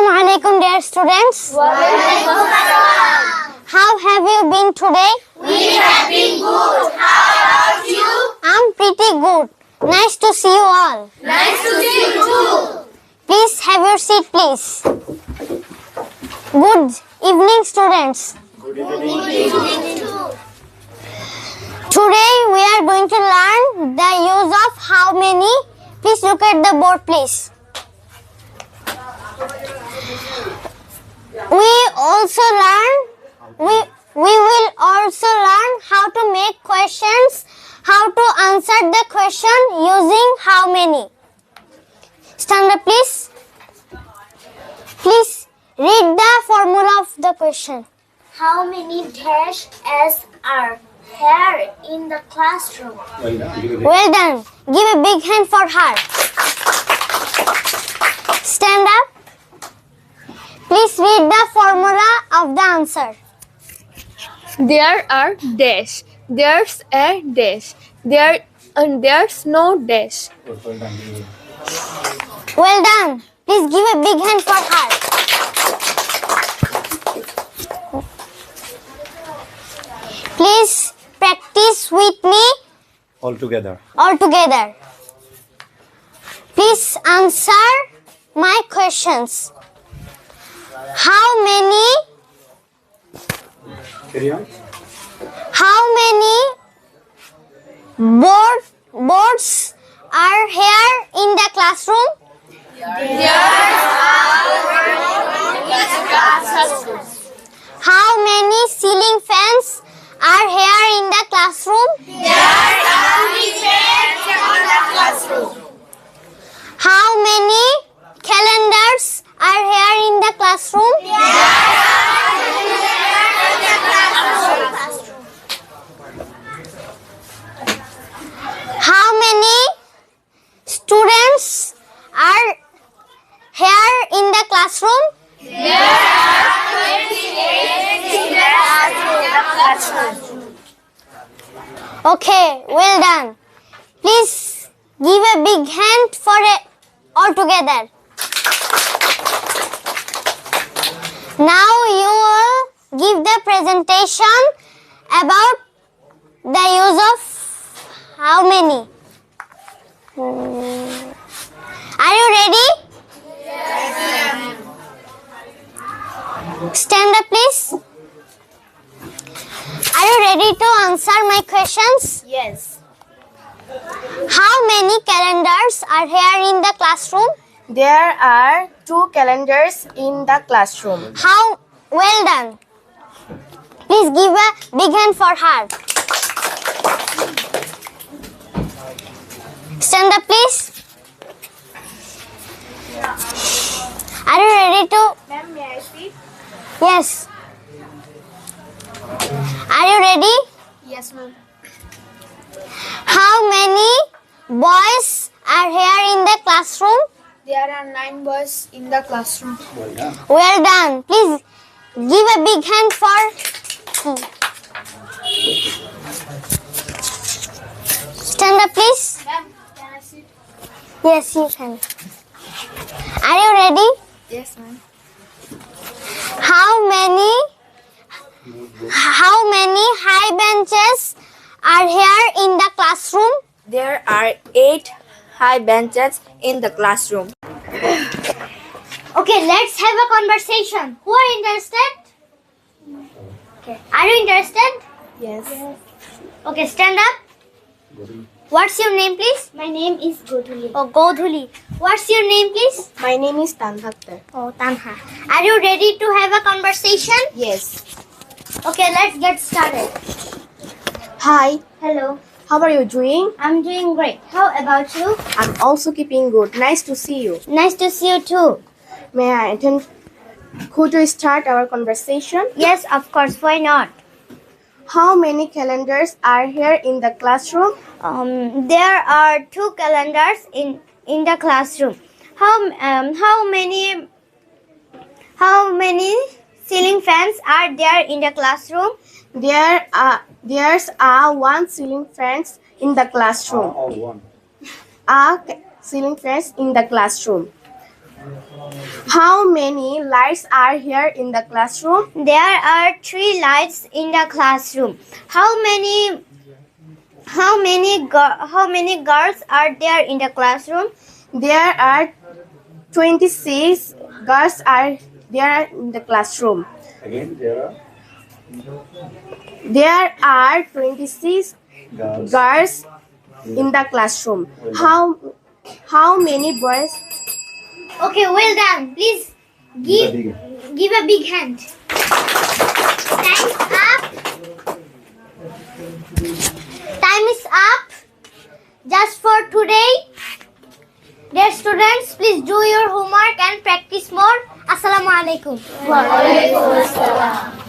Assalamu alaikum, dear students. How have you been today? We have been good. How about you? I'm pretty good. Nice to see you all. Nice to see you too. Please have your seat, please. Good evening, students. Good evening too. Today we are going to learn the use of how many. Please look at the board, please. We will also learn how to make questions, how to answer the question using how many. Stand up, please. Please read the formula of the question. How many dash S are here in the classroom? Well done. Give a big hand for her. Stand up. Please read the formula of the answer. There are dash. There's a dash. There's no dash. Well done. Please give a big hand for her. Please practice with me All together. all together. Please answer my questions. How many boards are here in the classroom? How many ceiling fans are here in the classroom? How many calendars are here in the classroom? How many students are here in the classroom? Okay, well done. Please give a big hand for it all together. Now you will give the presentation about the use of how many. Are you ready? Stand up, please. Are you ready to answer my questions? Yes. How many calendars are here in the classroom? There are 2 calendars in the classroom. How well done. Please give a big hand for her. Stand up, please. Are you ready to? Ma'am, may I sit? Yes. Are you ready? Yes, ma'am. How many boys are here in the classroom? There are 9 boys in the classroom. Well done. Please give a big hand for. Stand up, please. Ma'am, can I sit? Yes, you can. Are you ready? Yes, ma'am. How many high benches are here in the classroom? There are 8 high benches in the classroom. Okay, let's have a conversation. Who are interested? Okay. Are you interested? Yes. Okay, stand up. What's your name, please? My name is Godhuli. Oh, Godhuli. What's your name, please? My name is Tanhakta. Oh, Tanha. Are you ready to have a conversation? Yes. Okay, let's get started. Hi. Hello. How are you doing? I'm doing great. How about you? I'm also keeping good. Nice to see you. Nice to see you too. May I attend? Could we start our conversation? Yes, of course. Why not? How many calendars are here in the classroom? There are 2 calendars in the classroom. How many ceiling fans are there in the classroom? There's a 1 ceiling fans in the classroom. All one. A ceiling fans in the classroom. How many lights are here in the classroom? There are 3 lights in the classroom. How many girls are there in the classroom? There are 26 girls are there in the classroom. Again, There are 26 girls in the classroom. How many boys? Okay, well done. Please give a big hand. Time's up. Time is up. Just for today. Dear students, please do your homework and practice more. Assalamu alaikum. Wa alaikum assalam.